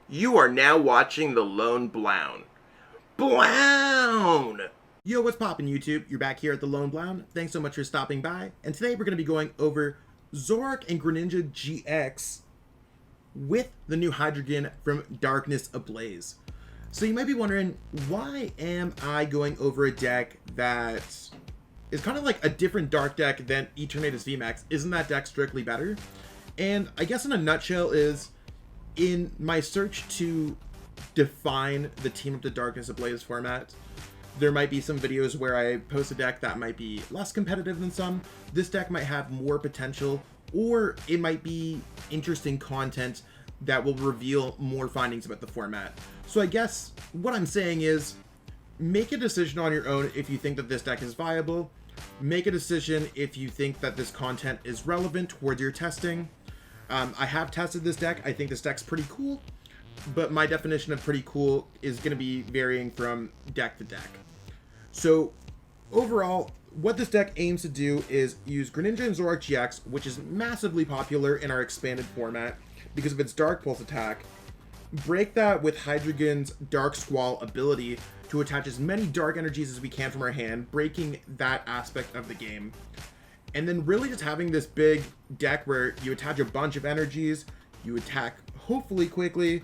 You are now watching The Lone Blown. Blown! Yo, what's poppin' YouTube? You're back here at The Lone Blown. Thanks so much for stopping by. And today we're going to be going over Zoroark and Greninja-GX with the new Hydreigon from Darkness Ablaze. So you might be wondering, why am I going over a deck that is kind of like a different dark deck than Eternatus VMAX? Isn't that deck strictly better? And I guess in a nutshell is, in my search to define the Team Up to Darkness Ablaze format, there might be some videos where I post a deck that might be less competitive than some. This deck might have more potential, or it might be interesting content that will reveal more findings about the format. So I guess what I'm saying is, make a decision on your own if you think that this deck is viable. Make a decision if you think that this content is relevant towards your testing. I have tested this deck. I think this deck's pretty cool, but my definition of pretty cool is going to be varying from deck to deck. So overall, what this deck aims to do is use Greninja and Zoroark-GX, which is massively popular in our expanded format because of its Dark Pulse attack, break that with Hydreigon's Dark Squall ability to attach as many dark energies as we can from our hand, breaking that aspect of the game. And then really just having this big deck where you attach a bunch of energies, you attack hopefully quickly,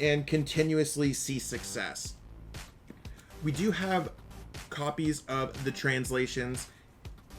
and continuously see success. We do have copies of the translations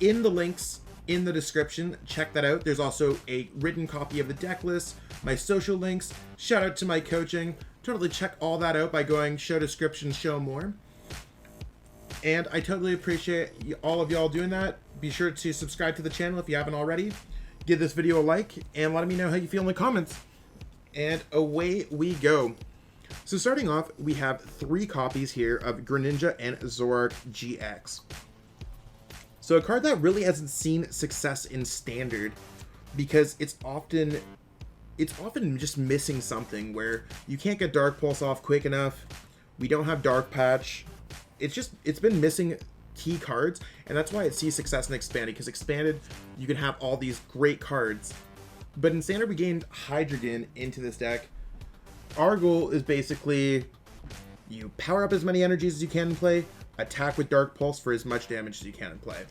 in the links in the description. Check that out. There's also a written copy of the deck list, my social links, shout out to my coaching. Totally check all that out by going show description, show more. And I totally appreciate all of y'all doing that. Be sure to subscribe to the channel if you haven't already. Give this video a like and let me know how you feel in the comments. And away we go. So starting off, we have 3 copies here of Greninja and Zoroark-GX. So a card that really hasn't seen success in Standard because it's often just missing something where you can't get Dark Pulse off quick enough. We don't have Dark Patch. It's been missing key cards, and that's why it sees success in Expanded, because Expanded, you can have all these great cards. But in Standard, we gained Hydreigon into this deck. Our goal is basically, you power up as many energies as you can in play, attack with Dark Pulse for as much damage as you can in play.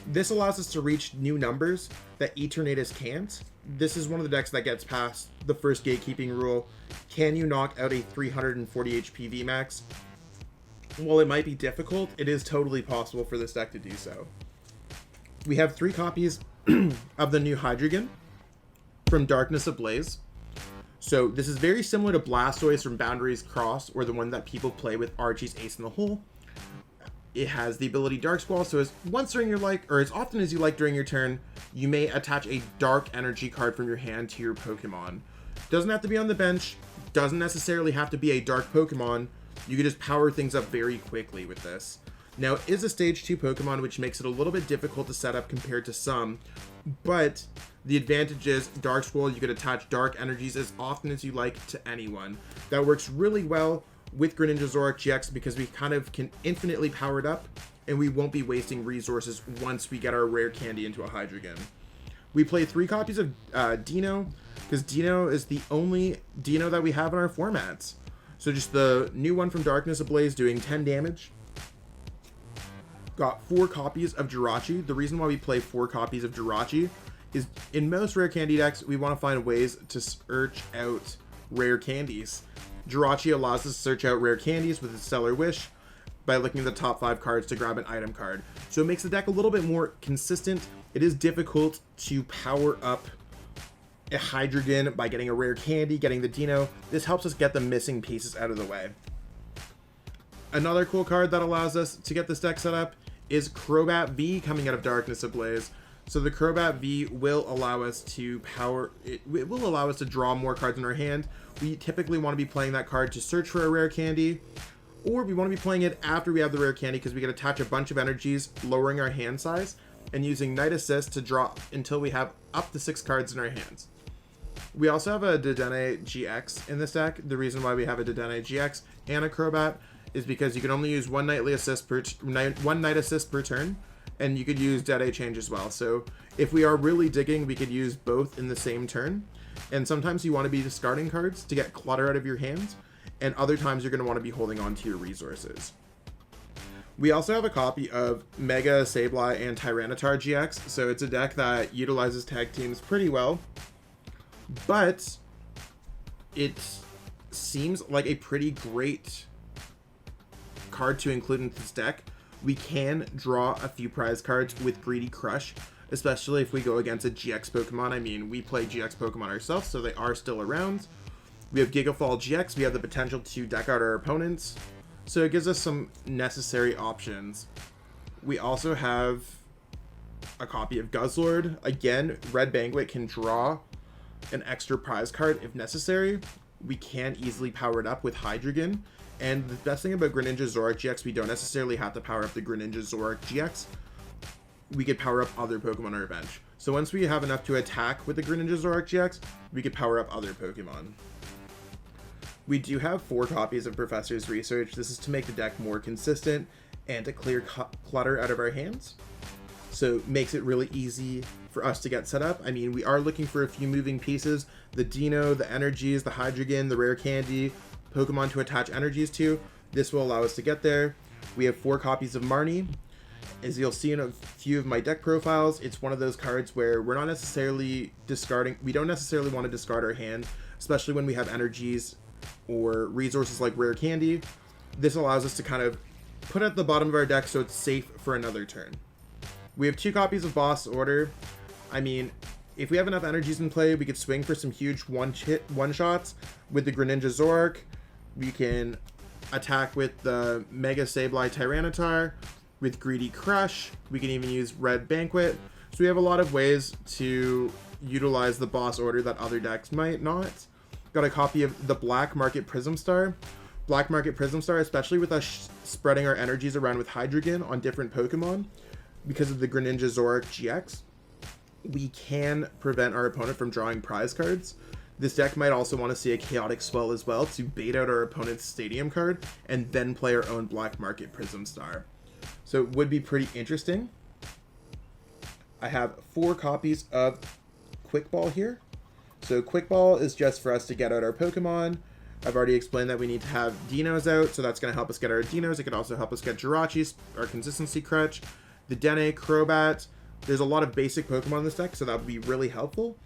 This allows us to reach new numbers that Eternatus can't. This is one of the decks that gets past the first gatekeeping rule. Can you knock out a 340 HP VMAX? While it might be difficult, it is totally possible for this deck to do so. We have 3 copies of the new Hydreigon from Darkness Ablaze. So this is very similar to Blastoise from Boundaries Cross, or the one that people play with Archie's Ace in the Hole. It has the ability Dark Squall, so as often as you like during your turn, you may attach a dark energy card from your hand to your Pokemon. Doesn't have to be on the bench, doesn't necessarily have to be a dark Pokemon. You can just power things up very quickly with this. Now, it is a stage 2 Pokemon, which makes it a little bit difficult to set up compared to some, but the advantage is Dark Squall, you can attach dark energies as often as you like to anyone. That works really well with Greninja Zoroark-GX because we kind of can infinitely power it up, and we won't be wasting resources once we get our Rare Candy into a Hydreigon. We play 3 copies of Deino, because Deino is the only Deino that we have in our formats. So just the new one from Darkness Ablaze doing 10 damage. Got 4 copies of Jirachi. The reason why we play 4 copies of Jirachi is in most Rare Candy decks, we want to find ways to search out rare candies. Jirachi allows us to search out rare candies with a Stellar Wish by looking at the top 5 cards to grab an item card. So it makes the deck a little bit more consistent. It is difficult to power up a Hydreigon by getting a rare candy, getting the Deino. This helps us get the missing pieces out of the way. Another cool card that allows us to get this deck set up is Crobat V coming out of Darkness Ablaze. So the Crobat V will allow us to draw more cards in our hand. We typically want to be playing that card to search for a rare candy, or we want to be playing it after we have the rare candy because we can attach a bunch of energies, lowering our hand size, and using Night Assist to draw until we have up to 6 cards in our hands. We also have a Dedenne-GX in this deck. The reason why we have a Dedenne-GX and a Crobat is because you can only use one Night Assist per turn, and you could use Dead Change as well. So if we are really digging, we could use both in the same turn. And sometimes you want to be discarding cards to get clutter out of your hands, and other times you're going to want to be holding on to your resources. We also have a copy of Mega, Sableye, and Tyranitar-GX, so it's a deck that utilizes tag teams pretty well, but it seems like a pretty great card to include in this deck. We can draw a few prize cards with Greedy Crush, especially if we go against a GX Pokemon. I mean, we play GX Pokemon ourselves, so they are still around. We have Gigafall GX. We have the potential to deck out our opponents, so it gives us some necessary options. We also have a copy of Guzzlord. Again, Red Banquet can draw an extra prize card if necessary. We can easily power it up with Hydreigon. And the best thing about Greninja Zoroark-GX, we don't necessarily have to power up the Greninja Zoroark-GX. We could power up other Pokemon on our bench. So once we have enough to attack with the Greninja Zoroark-GX, we could power up other Pokemon. We do have 4 copies of Professor's Research. This is to make the deck more consistent and to clear clutter out of our hands. So it makes it really easy for us to get set up. I mean, we are looking for a few moving pieces. The Deino, the Energies, the Hydreigon, the Rare Candy, Pokemon to attach energies to. This will allow us to get there. We have 4 copies of Marnie. As you'll see in a few of my deck profiles, it's one of those cards where we're not necessarily discarding. We don't necessarily want to discard our hand, especially when we have energies or resources like Rare Candy. This allows us to kind of put it at the bottom of our deck so it's safe for another turn. We have 2 copies of Boss Order. I mean, if we have enough energies in play, we could swing for some huge one-shots with the Greninja Zoroark. We can attack with the Mega Sableye Tyranitar, with Greedy Crush. We can even use Red Banquet. So we have a lot of ways to utilize the Boss Order that other decks might not. Got a copy of the Black Market Prism Star. Black Market Prism Star, especially with us spreading our energies around with Hydreigon on different Pokemon, because of the Greninja Zoroark-GX, we can prevent our opponent from drawing prize cards. This deck might also want to see a Chaotic Swell as well to bait out our opponent's Stadium card and then play our own Black Market Prism Star. So it would be pretty interesting. I have 4 copies of Quick Ball here. So Quick Ball is just for us to get out our Pokemon. I've already explained that we need to have Dinos out, so that's going to help us get our Dinos. It could also help us get Jirachi, our consistency crutch, the Dedenne, Crobat. There's a lot of basic Pokemon in this deck, so that would be really helpful.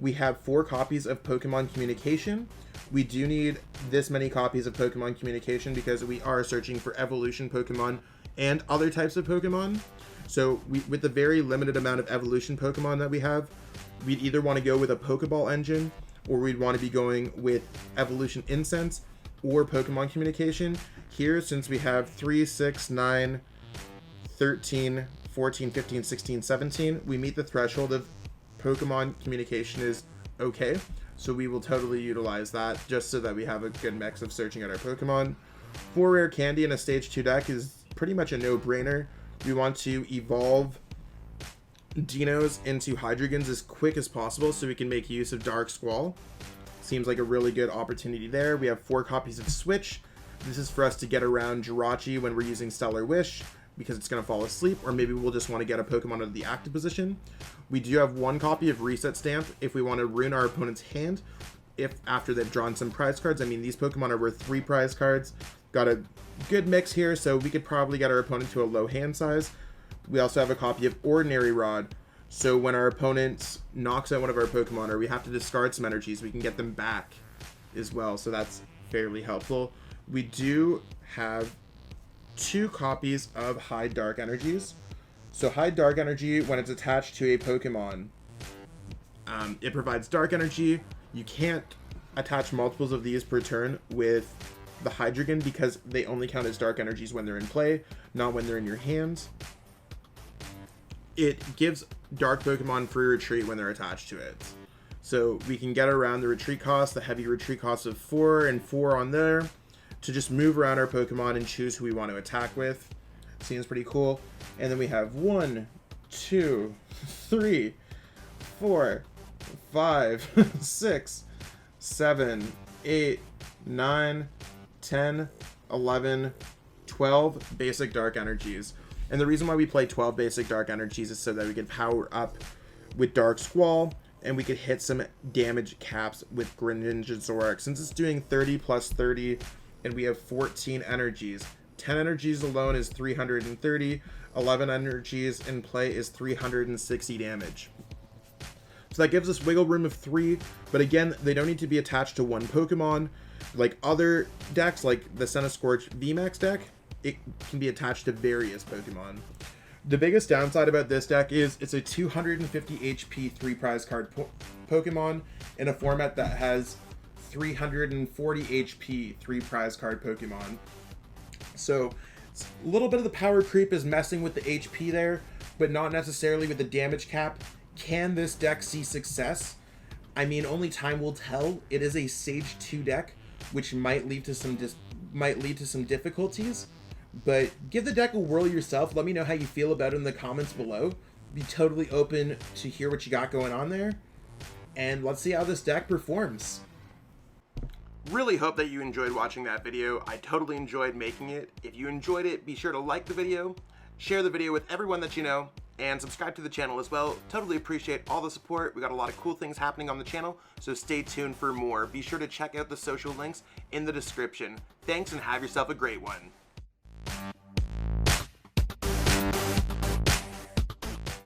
We have 4 copies of Pokemon Communication. We do need this many copies of Pokemon Communication because we are searching for evolution Pokemon and other types of Pokemon. So with the very limited amount of evolution Pokemon that we have, we'd either want to go with a Pokeball engine, or we'd want to be going with Evolution Incense or Pokemon Communication. Here, since we have 3, 6, 9, 13, 14, 15, 16, 17, we meet the threshold of Pokemon Communication is okay. So we will totally utilize that just so that we have a good mix of searching out our Pokemon. 4 Rare Candy in a Stage 2 deck is pretty much a no-brainer. We want to evolve Dinos into Hydreigons as quick as possible so we can make use of Dark Squall. Seems like a really good opportunity there. We have 4 copies of Switch. This is for us to get around Jirachi when we're using Stellar Wish, because it's going to fall asleep, or maybe we'll just want to get a Pokemon out of the active position. We do have 1 copy of Reset Stamp if we want to ruin our opponent's hand, if after they've drawn some prize cards. I mean, these Pokemon are worth 3 prize cards. Got a good mix here, so we could probably get our opponent to a low hand size. We also have a copy of Ordinary Rod, so when our opponent knocks out one of our Pokemon or we have to discard some energies, we can get them back as well, so that's fairly helpful. We do have 2 copies of Hide Dark Energies. So Hide Dark Energy, when it's attached to a Pokemon, it provides Dark Energy. You can't attach multiples of these per turn with the Hydreigon because they only count as Dark Energies when they're in play, not when they're in your hands. It gives Dark Pokemon free retreat when they're attached to it. So we can get around the retreat cost, the heavy retreat cost of 4 and 4 on there, to just move around our Pokemon and choose who we want to attack with. Seems pretty cool. And then we have 1, 2, 3, 4, 5, 6, 7, 8, 9, 10, 11, 12 basic Dark Energies. And the reason why we play 12 basic Dark Energies is so that we can power up with Dark Squall, and we could hit some damage caps with Greninja Zoroark. Since it's doing 30 plus 30, and we have 14 energies. 10 energies alone is 330. 11 energies in play is 360 damage. So that gives us wiggle room of 3, but again, they don't need to be attached to one Pokemon. Like other decks, like the Scorch VMAX deck, it can be attached to various Pokemon. The biggest downside about this deck is it's a 250 HP 3 prize card Pokemon in a format that has 340 HP 3 prize card Pokemon. So a little bit of the power creep is messing with the HP there, but not necessarily with the damage cap. Can this deck see success? I mean, only time will tell. It is a Sage 2 deck, which might lead to some difficulties. But give the deck a whirl yourself. Let me know how you feel about it in the comments below. Be totally open to hear what you got going on there. And let's see how this deck performs. Really hope that you enjoyed watching that video. I totally enjoyed making it. If you enjoyed it, be sure to like the video, share the video with everyone that you know, and subscribe to the channel as well. Totally appreciate all the support. We got a lot of cool things happening on the channel, so stay tuned for more. Be sure to check out the social links in the description. Thanks and have yourself a great one.